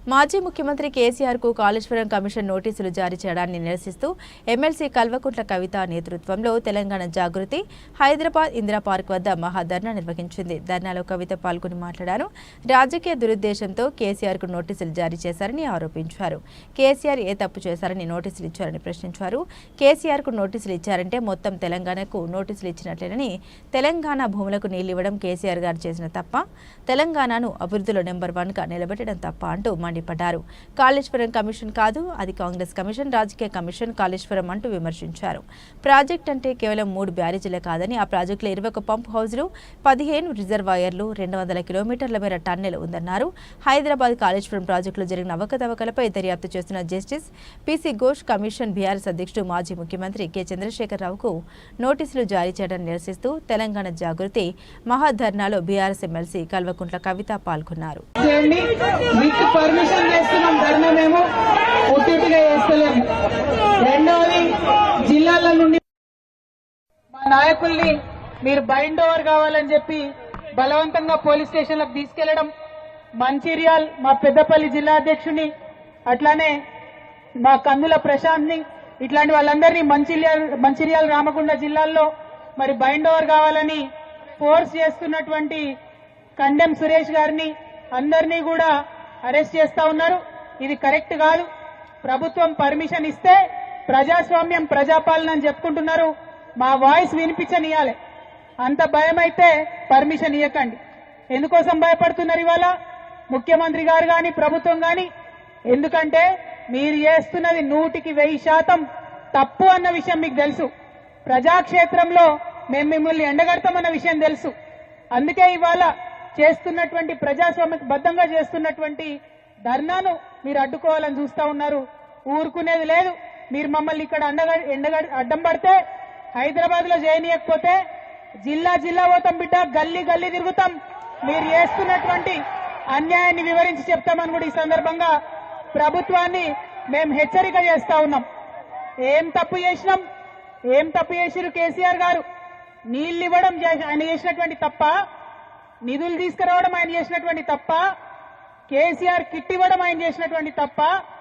మాజీ ముఖ్యమంత్రి కేసీఆర్ కు కాళేశ్వరం కమిషన్ నోటీసులు జారీ చేయడాన్ని నిరసిస్తూ ఎమ్మెల్సీ కల్వకుంట్ల కవిత నేతృత్వంలో తెలంగాణ జాగృతి హైదరాబాద్ ఇందిరా పార్క్ వద్ద మహాధర్నా నిర్వహించింది. ధర్నాలో కవిత పాల్గొని మాట్లాడారు. రాజకీయ దురుద్దేశంతో కేసీఆర్ కు నోటీసులు జారీ చేశారని ఆరోపించారు. కేసీఆర్ ఏ తప్పు చేశారని నోటీసులు ఇచ్చారని ప్రశ్నించారు. కేసీఆర్ కు నోటీసులు ఇచ్చారంటే మొత్తం తెలంగాణకు నోటీసులు ఇచ్చినట్లేనని, తెలంగాణ భూములకు నీళ్లివ్వడం కేసీఆర్ గారు చేసిన తప్ప, తెలంగాణను అభివృద్ధిలో నెంబర్ 1 గా నిలబెట్టడం తప్ప అంటూ మండిపడ్డారు. కాళేశ్వరం కమిషన్ కాదు, అది కాంగ్రెస్ కమిషన్, రాజకీయ కమిషన్ కాళేశ్వరం అంటూ విమర్శించారు. ప్రాజెక్ట్ అంటే కేవలం 3 బ్యారేజీలే కాదని, ఆ ప్రాజెక్టులో 21 పంప్ హౌజులు, 15 రిజర్వాయర్లు, 200 కిలోమీటర్ల మేర టన్నెల్ ఉందన్నారు. హైదరాబాద్ కాళేశ్వరం ప్రాజెక్టులో జరిగిన అవకతవకలపై దర్యాప్తు చేస్తున్న justice PC Ghosh commission BRS అధ్యక్షుడు మాజీ ముఖ్యమంత్రి కె చంద్రశేఖరరావుకు నోటీసులు జారీ చేయడం నిరసిస్తూ తెలంగాణ జాగృతి మహాధర్నాలో బీఆర్ఎస్ ఎమ్మెల్సీ కల్వకుంట్ల కవిత పాల్గొన్నారు. పర్మిషన్ చేస్తున్నాం, ధర్నా మేము ఒత్తిడిగా చేస్తలేము. రెండవది, జిల్లాల నుండి మా నాయకుల్ని మీరు బైండ్ ఓవర్ కావాలని చెప్పి బలవంతంగా పోలీస్ స్టేషన్లకు తీసుకెళ్లడం, మంచిర్యాల్ మా పెద్దపల్లి జిల్లా అధ్యక్షుని, అట్లానే మా కందుల ప్రశాంత్ని, ఇట్లాంటి వాళ్ళందరినీ మంచిర్యాల రామగుండ జిల్లాల్లో మరి బైండ్ ఓవర్ కావాలని ఫోర్స్ చేస్తున్నటువంటి కండెం సురేష్ గారిని అందరినీ కూడా అరెస్ట్ చేస్తా ఉన్నారు. ఇది కరెక్ట్ కాదు. ప్రభుత్వం పర్మిషన్ ఇస్తే ప్రజాస్వామ్యం, ప్రజాపాలన అని చెప్పుకుంటున్నారు. మా వాయిస్ వినిపించనియాలి. అంత భయం అయితే పర్మిషన్ ఇవ్వకండి. ఎందుకోసం భయపడుతున్నారు ఇవాళ ముఖ్యమంత్రి గారు కానీ ప్రభుత్వం కానీ? ఎందుకంటే మీరు చేస్తున్నది 100% తప్పు అన్న విషయం మీకు తెలుసు. ప్రజాక్షేత్రంలో మేము మిమ్మల్ని ఎండగడతామన్న విషయం తెలుసు. అందుకే ఇవాళ చేస్తున్నటువంటి ప్రజాస్వామ్యబద్ధంగా చేస్తున్నటువంటి ధర్నాను మీరు అడ్డుకోవాలని చూస్తా ఉన్నారు. ఊరుకునేది లేదు. మీరు మమ్మల్ని ఇక్కడ అడ్డం పడితే, హైదరాబాద్ లో చేయనీయకపోతే జిల్లా జిల్లా పోతాం బిడ్డ, గల్లీ గల్లీ తిరుగుతాం. మీరు చేస్తున్నటువంటి అన్యాయాన్ని వివరించి చెప్తామని కూడా ఈ సందర్భంగా ప్రభుత్వాన్ని మేము హెచ్చరిక చేస్తా ఉన్నాం. ఏం తప్పు చేసినాం? ఏం తప్పు చేసిరు కేసీఆర్ గారు? నీళ్లు ఇవ్వడం ఆయన చేసినటువంటి తప్ప, నిధులు తీసుకురావడం ఆయన చేసినటువంటి తప్ప, కేసీఆర్ కిట్ ఇవ్వడం ఆయన చేసినటువంటి తప్ప,